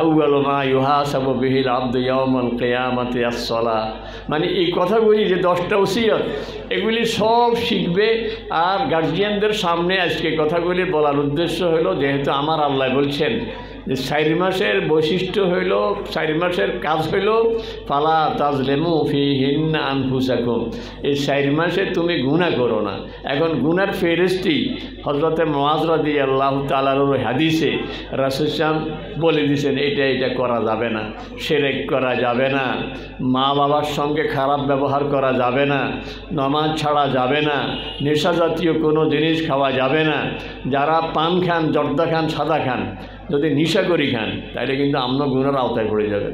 আউয়ালু মা ইউহাসাবু বিহিল আবদু ইয়াউমাল কিয়ামাতি আস-সালাহ, মানে এই কথাগুলি যে 10টা ওসিয়ত এগুলি সব শিখবে। আর গার্জিয়ানদের সামনে আজকে কথাগুলি বলার উদ্দেশ্য হলো, যেহেতু আমার আল্লাহ বলছেন যে 4 মাসের বৈশিষ্ট্য হইল, 4 মাসের কাজ হইল ফালা তাজলেমু ফিহিন্না আনফুসাকুম, এই 4 মাসে তুমি গুনাহ করো না। এখন গুনার ফেরেশতি হযরতে মুআজ রাদিয়াল্লাহু তাআলার হাদিসে রাসূল সাল্লাল্লাহু আলাইহি ওয়াসাল্লাম বলে দিয়েছেন এটা করা যাবে না, শিরক করা যাবে না, মা বাবার সঙ্গে খারাপ ব্যবহার করা যাবে না, নামাজ ছাড়া যাবে না, নেশা জাতীয় কোনো জিনিস খাওয়া যাবে না। যারা পান খান, জর্দা খান, সাদা খান, যদি নিশা করি খান, তাহলে কিন্তু আমরা গুনার আওতায় পড়ে যাবে।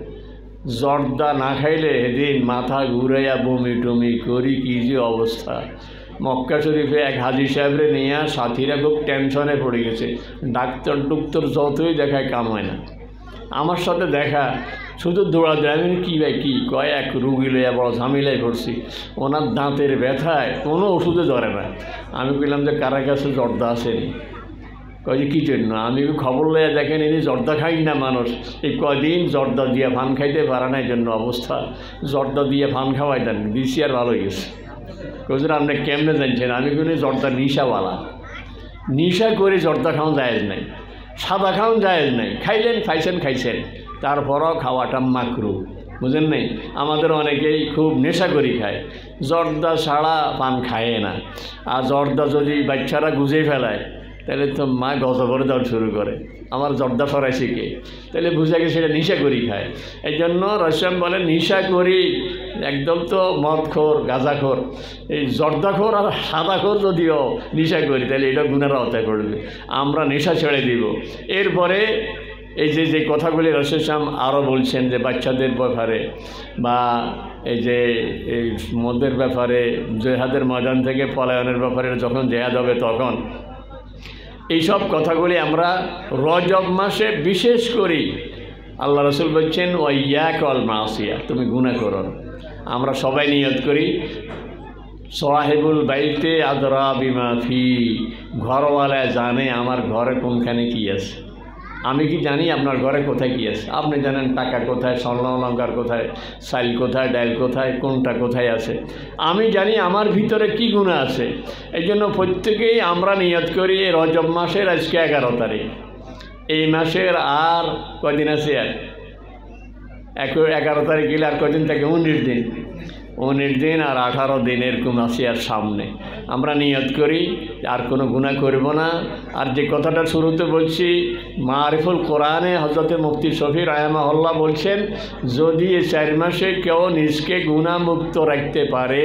জর্দা না খাইলে সেদিন মাথা ঘুরাইয়া বমি টমি করি, কি যে অবস্থা। মক্কা শরীফে এক হাজি সাহেবরে নিয়ে সাথীরা খুব টেনশনে পড়ে গেছে, ডাক্তার যতই দেখায় কাম হয় না। আমার সাথে দেখা শুধু দৌড়াদৌড়ি, আমি কী ভাই কী কয়, এক রুগী লইয়া বড় ঝামেলায় পড়ছি, ওনার দাঁতের ব্যথায় কোনো ওষুধে ধরে না। আমি বললাম যে কারা কাছে জর্দা আসেনি? কয় যে কী জন্য? আমি খবর লইয়া দেখেন ইনি জর্দা খাই না মানুষ, এই কয়দিন জর্দা দিয়ে ফান খাইতে পারে না, এই জন্য অবস্থা। জর্দা দিয়ে ফান খাওয়াই দেন, দিছি আর ভালো হয়ে গেছে। কইছেন আপনি কেমনে জানছেন? আমি কিন্তু জর্দা নিশাওয়ালা, নিশা করে জর্দা খাওয়া জায়েজ নাই, সাদা খাওয়া জায়েজ নাই। খাইলেন খাইছেন, তারপরও খাওয়াটা মাকরু, বুঝেন নাই? আমাদের অনেকেই খুব নেশা করি খায়, জর্দা ছাড়া পান খায় না। আর জর্দা যদি বাচ্চারা গুজে ফেলায় তাহলে তো মা গজবরে দেওয়া শুরু করে, আমার জর্দা সরাইছে কে, তাহলে বুঝা গেছে সেটা নিশা করি খায়। এই জন্য রসম বলে নিশা করি একদম তো মদখোর, গাঁজাখোর, এই জর্দাখোর আর সাদাখোর যদিও নিশা করি তাহলে এটা গুনার আওতায় পড়বে। আমরা নেশা ছেড়ে দিব। এরপরে এই যে কথাগুলি রসুল আরও বলছেন যে বাচ্চাদের ব্যাপারে বা এই যে এই মদের ব্যাপারে, জেহাদের ময়দান থেকে পলায়নের ব্যাপারে, যখন জেহাদ হবে তখন এইসব কথাগুলি আমরা রজব মাসে বিশেষ করি। আল্লাহ রসুল বলছেন ওয়াইয়াকাল মাসিয়া, তুমি গুনাহ করো। আমরা সবাই নিয়ত করি সাহিবুল বাইতে আদরা বিমা ফি, ঘরওয়ালা জানে আমার ঘরে কোনখানে কী আছে। আমি কি জানি আপনার ঘরে কোথায় কী আছে? আপনি জানেন টাকা কোথায়, স্বর্ণ অলংকার কোথায়, চাল কোথায়, ডাল কোথায়, কোনটা কোথায় আছে। আমি জানি আমার ভিতরে কি গুনাহ আছে। এই জন্য প্রত্যেকেই আমরা নিয়ত করি এই রজব মাসের আজকে 11 তারিখ, এই মাসের আর কয়দিন আছে? আর 11 তারিখ গেলে আর কয়দিন থাকে? 19 দিন। 19 দিন আর 18 দিন এরকম আসি আর সামনে আমরা নিয়ত করি আর কোনো গুনাহ করব না। আর যে কথাটা শুরুতে বলছি, মারিফুল কোরআনে হযরত মুফতি শফি রাহিমাহুল্লাহ বলছেন, যদি এই 4 মাসে কেউ নিজকে গুনাহমুক্ত রাখতে পারে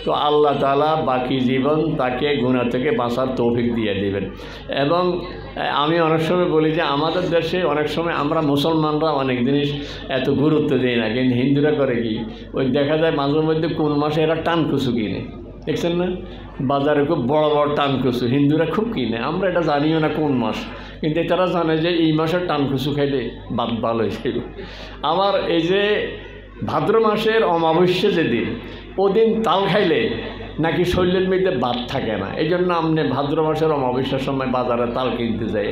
তো আল্লাহ তাআলা বাকি জীবন তাকে গুনাহ থেকে বাঁচার তৌফিক দিয়ে দিবেন। এবং আমি অনেক সময় বলি যে আমাদের দেশে অনেক সময় আমরা মুসলমানরা অনেক জিনিস এত গুরুত্ব দিই না, কিন্তু হিন্দুরা করে কি, ওই দেখা যায় মাঝে মধ্যে কোন মাসে এরা টানকুচু কিনে, দেখছেন না, বাজারে খুব বড় বড় টানকুচু হিন্দুরা খুব কিনে, আমরা এটা জানিও না কোন মাস, কিন্তু তারা জানে যে এই মাসের টানকুচু খাইলে বাদ ভালো হয়েছিল। আবার এই যে ভাদ্র মাসের অমাবস্যা যেদিন, ওদিন তাল খাইলে নাকি শরীরের মধ্যে বাদ থাকে না, এই জন্য আপনি ভাদ্র মাসের অমাবস্যার সময় বাজারে তাল কিনতে যাই,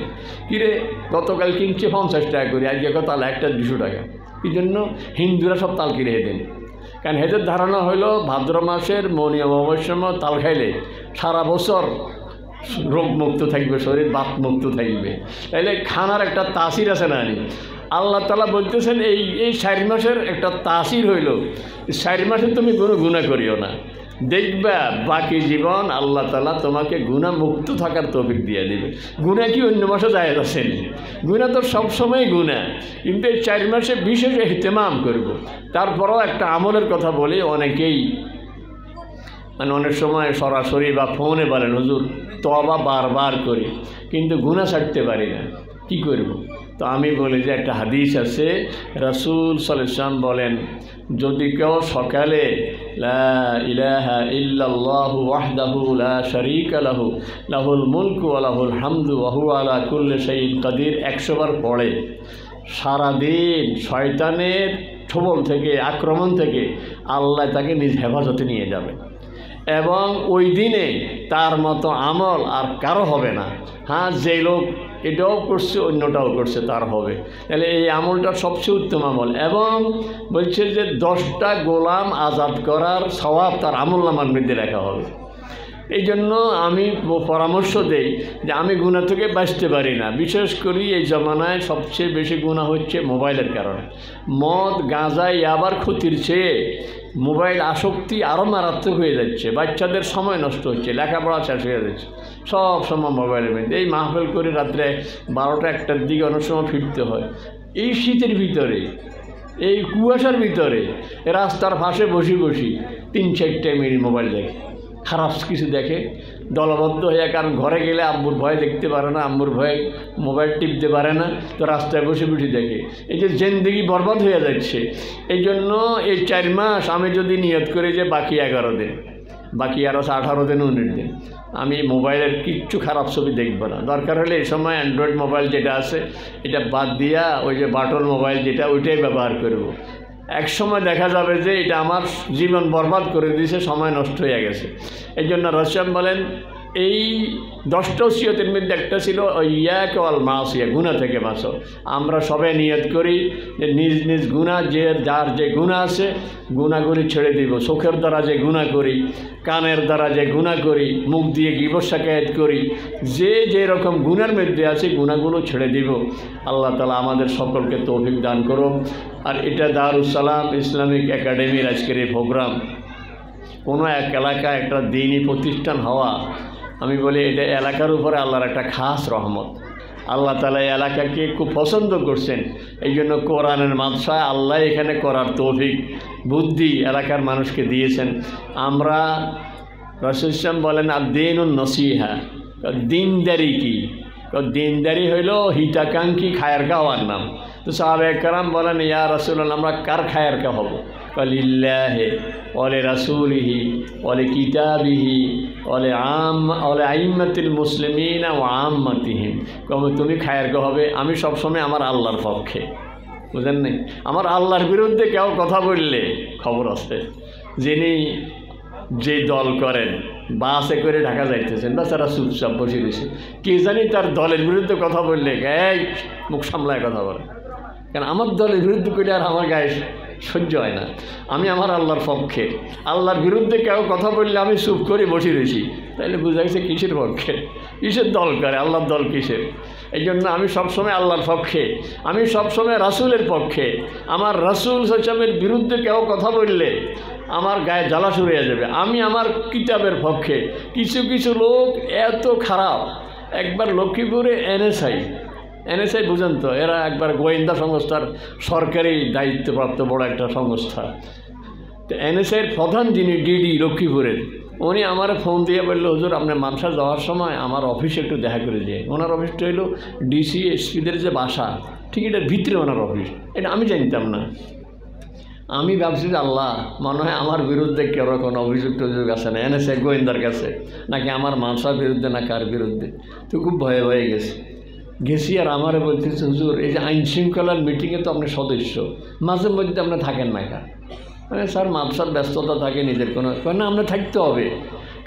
কিরে গতকাল কিনছে 50 টাকা করে, আজকে তাল একটা 200 টাকা। এই জন্য হিন্দুরা সব তাল কিনে দেন, কারণ এদের ধারণা হইল ভাদ্র মাসের মৌনী অমাবস্যার সময় তাল খাইলে সারা বছর রোগমুক্ত থাকবে, শরীর বাতমুক্ত থাকবে। তাইলে খানার একটা তাসির আছে না, আল্লাহ তাআলা বলতেছেন এই 4 মাসের একটা তাসির হইল, 4 মাসে তুমি কোনো গুনাহ করিও না, দেখবা বাকি জীবন আল্লাহ তাআলা তোমাকে গুনাহ মুক্ত থাকার তৌফিক দিয়ে দেবে। গুনাহ কি অন্য মাসে যায় আছে? গুনাহ তো সবসময় গুনাহ, কিন্তু এই 4 মাসে বিশেষ ইহতিমাম করব। তারপরেও একটা আমলের কথা বলি, অনেকেই মানে অনেক সময় সরাসরি বা ফোনে বলেন হুজুর তওবা বারবার করি কিন্তু গুনাহ ছাড়তে পারি না, কি করব? তো আমি বলি যে একটা হাদিস আছে, রাসূল সাল্লাল্লাহু আলাইহি ওয়াসাল্লাম বলেন, যদি কেউ সকালে লা ইলাহা ইল্লাল্লাহু ওয়াহদাহু লা শারীকা লাহু লাহুল মুলকু ওয়া লাহুল হামদু ওয়া হুয়া আলা কুল্লি শাইইন কাদির 100 বার পড়ে, সারাদিন শয়তানের ছোবল থেকে, আক্রমণ থেকে আল্লাহ তাকে নিজ হেফাজতে নিয়ে যাবে, এবং ওই দিনে তার মতো আমল আর কারো হবে না। হ্যাঁ, যে লোক এটাও করছে অন্যটাও করছে তার হবে, তাহলে এই আমলটা সবচেয়ে উত্তম আমল। এবং বলছে যে 10টা গোলাম আজাদ করার সওয়াব তার আমলনামার মধ্যে লেখা হবে। এই জন্য আমি পরামর্শ দেই যে আমি গুনাহ থেকে বাঁচতে পারি না, বিশেষ করে এই জমানায় সবচেয়ে বেশি গুনাহ হচ্ছে মোবাইলের কারণে। মদ, গাঁজা, আবার ক্ষতির চেয়ে মোবাইল আসক্তি আরও মারাত্মক হয়ে যাচ্ছে, বাচ্চাদের সময় নষ্ট হচ্ছে, লেখাপড়া শেষ হয়ে যাচ্ছে, সব সময় মোবাইলের মধ্যে। এই মাহফিল করে রাত্রে 12টা 1টার দিকে অনেক সময় ফিরতে হয়, এই শীতের ভিতরে, এই কুয়াশার ভিতরে রাস্তার পাশে বসি 3-4 মিনিট মোবাইল দেখে, খারাপ কিছু দেখে, দলবদ্ধ হয়ে, কারণ ঘরে গেলে আম্মুর ভয় দেখতে পারে না, আম্মুর ভয়ে মোবাইল টিপতে পারে না, তো রাস্তায় বসে দেখে। এই যে জিন্দেগি বরবাদ হয়ে যাচ্ছে। এই জন্য এই 4 মাস আমি যদি নিয়ত করি যে বাকি 11 দিন, বাকি আরও 18 দিন 19 দিন আমি মোবাইলের কিচ্ছু খারাপ ছবি দেখব না, দরকার হলে এই সময় অ্যান্ড্রয়েড মোবাইল যেটা আছে এটা বাদ দিয়া ওই যে বাটন মোবাইল যেটা, ওইটাই ব্যবহার করব। এক সময় দেখা যাবে যে এটা আমার জীবন বরবাদ করে দিয়েছে, সময় নষ্ট হয়ে গেছে। এই জন্য রাসূল বলেন, এই 10টা ওসিয়তের মধ্যে একটা ছিল ইয়াকা ওয়াল মাসিয়া, গুনাহ থেকে বাঁচো। আমরা সবাই নিয়ত করি যে নিজ নিজ গুনাহ, যার যে গুনাহ আছে গুনাহগুলি ছেড়ে দিব। চোখের দ্বারা যে গুনাহ করি, কানের দ্বারা যে গুনাহ করি, মুখ দিয়ে গীবত শিকায়াত করি, যে যে রকম গুনার মধ্যে আছে গুনাহগুলো ছেড়ে দিব। আল্লাহ তাআলা আমাদের সকলকে তৌফিক দান করুন। আর এটা দারুস সালাম ইসলামিক একাডেমির আজকের এই প্রোগ্রাম, কোনো এক এলাকায় একটা দ্বীনি প্রতিষ্ঠান হওয়া, আমি বলি এটা এলাকার উপরে আল্লাহর একটা খাস রহমত। আল্লাহ তাআলা এই এলাকাকে খুব পছন্দ করছেন, এই জন্য কোরআনের মাদ্রাসা আল্লাহ এখানে করার তৌফিক বুদ্ধি এলাকার মানুষকে দিয়েছেন। আমরা রাসূল বলেন আদ-দীনুন নসিহা, দিনদারি কি? দিনদারি হইল হিতাকাঙ্ক্ষী খায়ের খাওয়ার নাম। তো সাহাবায়ে কেরাম বলেন, ইয়া রাসূলুল্লাহ আমরা কার খায়ের খা হব? লিল্লাহি ওয়া লিরাসূলিহি ওয়া লিকিতাবিহি ওয়া লিআইম্মাতিল মুসলিমিনা ওয়া আম্মাতিহিম। তুমি খায়ের খা হবে, আমি সবসময় আমার আল্লাহর পক্ষে, বুঝেন নাই? আমার আল্লাহর বিরুদ্ধে কেউ কথা বললে খবর আছে, যিনি যে দল করেন, বাসে করে ঢাকা যাইতেছেন, বা তারা চুপচাপ বসে রয়েছে, কে জানি তার দলের বিরুদ্ধে কথা বললে এই মুখ সামলায় কথা বলে, কারণ আমার দলের বিরুদ্ধে করলে আর আমার গায়ে সহ্য হয় না। আমি আমার আল্লাহর পক্ষে, আল্লাহর বিরুদ্ধে কেউ কথা বললে আমি চুপ করে বসে রয়েছি, তাইলে বোঝা গেছে কিসের পক্ষে, কিসের দল করে, আল্লাহর দল কিসের? এই জন্য আমি সবসময় আল্লাহর পক্ষে, আমি সবসময় রাসূলের পক্ষে। আমার রাসূল সাল্লামের বিরুদ্ধে কেউ কথা বললে আমার গায়ে জ্বালা শুরু হয়ে যাবে। আমি আমার কিতাবের পক্ষে। কিছু কিছু লোক এত খারাপ, একবার লক্ষ্মীপুরে এনএসআই বুঝেন তো, এরা একবার গোয়েন্দা সংস্থার সরকারি দায়িত্বপ্রাপ্ত বড় একটা সংস্থা। তো এনএসআইয়ের প্রধান যিনি ডিডি লক্ষ্মীপুরের, উনি আমার ফোন দিয়ে বললো, হুজুর আপনি মানসা যাওয়ার সময় আমার অফিসে একটু দেখা করে দিয়ে। ওনার অফিসটা হইল ডিসি এসপিদের যে বাসা, ঠিক এটার ভিতরে ওনার অফিস। এটা আমি জানতাম না। আমি ভাবছি যে আল্লাহ, মনে হয় আমার বিরুদ্ধে কেউ কোনো অভিযোগ টভিযোগ আছে না এনএসআই গোয়েন্দার কাছে, নাকি আমার মানসার বিরুদ্ধে না কার বিরুদ্ধে। তো খুব ভয়ে ভয়ে গেছি। আর আমারে বলতেছে, হুজুর এই যে আইন শৃঙ্খলার মিটিংয়ে তো আপনি সদস্য, মাঝে মধ্যে আপনি থাকেন না কেন? মানে স্যার মাপসার ব্যস্ততা থাকে, নিজের কোনো না, আপনি থাকতে হবে।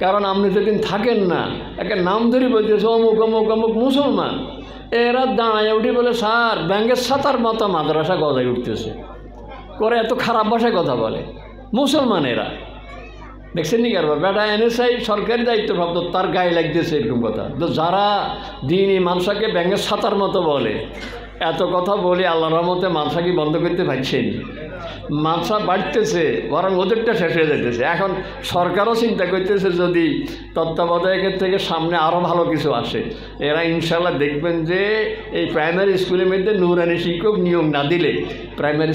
কারণ আপনি যেদিন থাকেন না, একটা নাম ধরে বলতেছে অমুক অমুক অমুক মুসলমান, এরা দাঁড়ায় উঠে বলে স্যার ব্যাঙ্গের সাতার মতো মাদ্রাসা গজায় উঠতেছে করে, এত খারাপ ভাষায় কথা বলে মুসলমান এরা। দেখছেন নি কারবার বেটা এনএসআই সরকারি দায়িত্বপ্রাপ্ত, তার গায়ে লাগতেছে এরকম কথা। তো যারা দিনই মানসাকে ব্যাঙ্গের সাতার মতো বলে, এত কথা বলে আল্লাহর রহমতে মানসা কি বন্ধ করতে পারছেন? মানসা বাড়তেছে, বরং ওদেরটা শেষ হয়ে যেতেছে। এখন সরকারও চিন্তা করতেছে যদি তত্ত্বাবধায়কের থেকে সামনে আরও ভালো কিছু আসে, এরা ইনশাল্লাহ দেখবেন যে এই প্রাইমারি স্কুলের মধ্যে নূরানি শিক্ষক নিয়োগ না দিলে প্রাইমারি